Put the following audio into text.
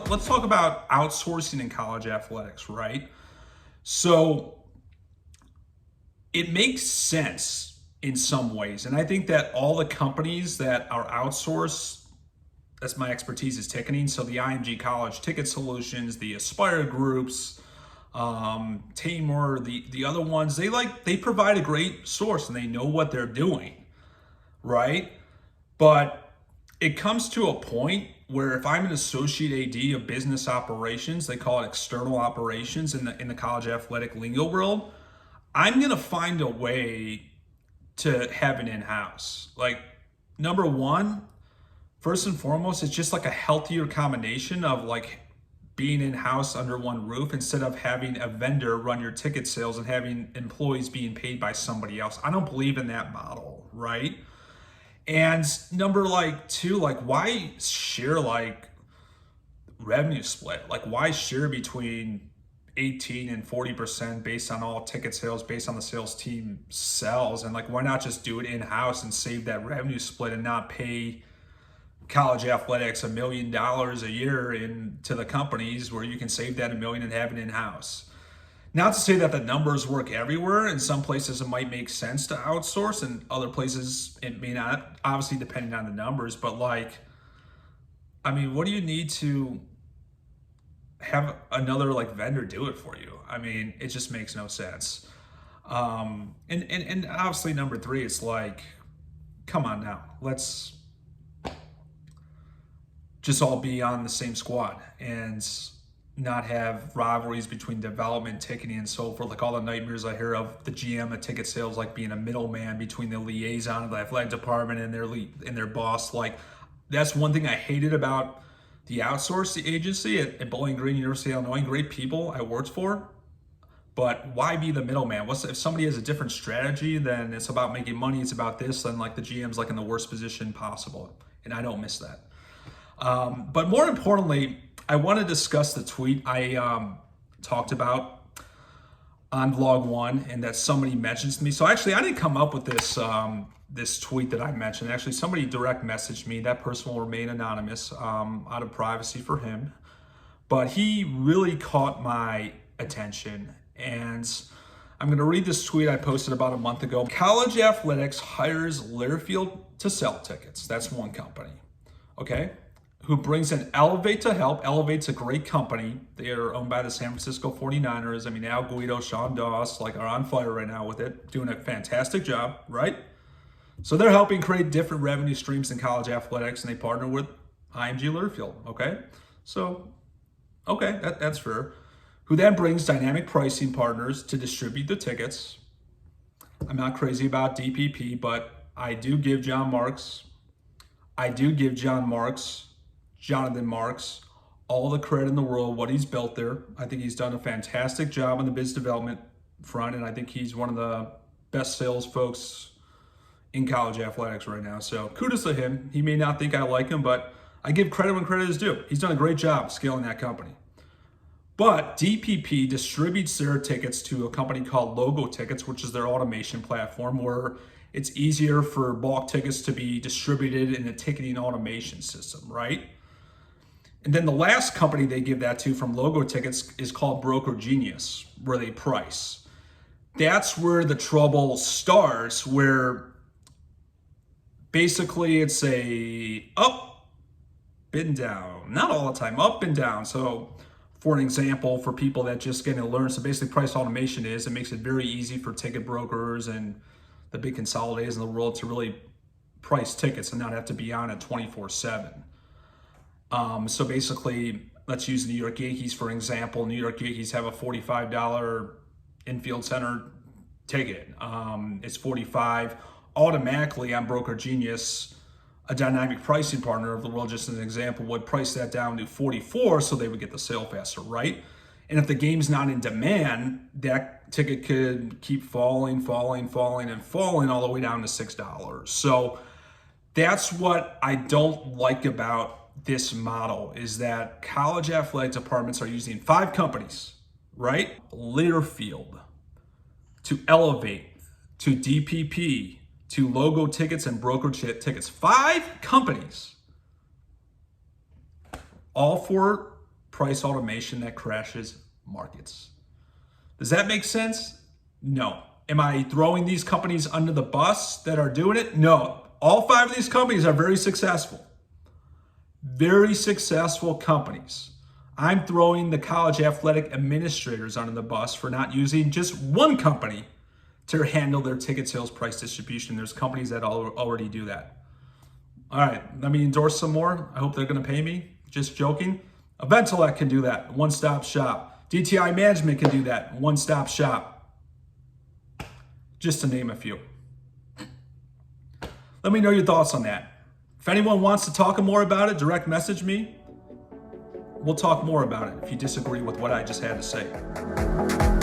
let's talk about outsourcing in college athletics, right? So it makes sense in some ways. And I think that all the companies that are outsourced, that's my expertise is ticketing. So the IMG College Ticket Solutions, the Aspire Groups, Tamor, the other ones, they provide a great source and they know what they're doing, right? But it comes to a point where if I'm an associate AD of business operations, they call it external operations in the college athletic lingo world, I'm gonna find a way to have it in-house. Like, number one, first and foremost, it's just like a healthier combination of like being in-house under one roof instead of having a vendor run your ticket sales and having employees being paid by somebody else. I don't believe in that model, right? And number two, why share revenue split? Like, why share between 18 and 40% based on all ticket sales, based on the sales team sells? And why not just do it in-house and save that revenue split and not pay college athletics $1 million a year into the companies where you can save that $1 million and have it in-house? Not to say that the numbers work everywhere. In some places it might make sense to outsource, and other places it may not, obviously depending on the numbers. But what do you need to have another vendor do it for you? I mean, it just makes no sense. And obviously number three, it's come on now, let's just all be on the same squad and not have rivalries between development, ticketing, and so forth. Like all the nightmares I hear of the GM of ticket sales, being a middleman between the liaison of the athletic department and their boss. That's one thing I hated about the outsourced agency at Bowling Green, University of Illinois. Great people I worked for, but why be the middleman? If somebody has a different strategy, then it's about making money, it's about this, then the GM's in the worst position possible, and I don't miss that. But more importantly, I want to discuss the tweet I talked about on vlog 1 and that somebody mentions to me. So actually, I didn't come up with this tweet that I mentioned. Actually, somebody direct messaged me. That person will remain anonymous out of privacy for him. But he really caught my attention. And I'm going to read this tweet I posted about a month ago. College athletics hires Learfield to sell tickets. That's one company. Okay? Who brings in Elevate to help. Elevate's a great company. They are owned by the San Francisco 49ers. I mean, Al Guido, Sean Doss, are on fire right now with it, doing a fantastic job, right? So they're helping create different revenue streams in college athletics, and they partner with IMG Learfield, okay? So, okay, that's fair. Who then brings dynamic pricing partners to distribute the tickets. I'm not crazy about DPP, but I do give Jonathan Marks, all the credit in the world, what he's built there. I think he's done a fantastic job on the biz development front, and I think he's one of the best sales folks in college athletics right now. So kudos to him. He may not think I like him, but I give credit when credit is due. He's done a great job scaling that company. But DPP distributes their tickets to a company called Logo Tickets, which is their automation platform where it's easier for bulk tickets to be distributed in a ticketing automation system, right? And then the last company they give that to from Logo Tickets is called Broker Genius, where they price. That's where the trouble starts, where basically it's a up and down, not all the time, up and down. So for an example, for people that just getting to learn, so basically price automation it makes it very easy for ticket brokers and the big consolidators in the world to really price tickets and not have to be on it 24/7. So basically, let's use the New York Yankees for example. New York Yankees have a $45 infield center ticket. It's $45. Automatically on Broker Genius, a dynamic pricing partner of the world, just as an example, would price that down to $44 so they would get the sale faster, right? And if the game's not in demand, that ticket could keep falling all the way down to $6. So that's what I don't like about this model, is that college athletic departments are using 5 companies, right? Learfield, to Elevate, to DPP, to Logo Tickets and Broker Tickets. 5 companies, all for price automation that crashes markets. Does that make sense? No. Am I throwing these companies under the bus that are doing it? No. All 5 of these companies are very successful. Very successful companies. I'm throwing the college athletic administrators under the bus for not using just one company to handle their ticket sales price distribution. There's companies that already do that. All right, let me endorse some more. I hope they're going to pay me. Just joking. Eventellect can do that. One-stop shop. DTI Management can do that. One-stop shop. Just to name a few. Let me know your thoughts on that. If anyone wants to talk more about it, direct message me. We'll talk more about it if you disagree with what I just had to say.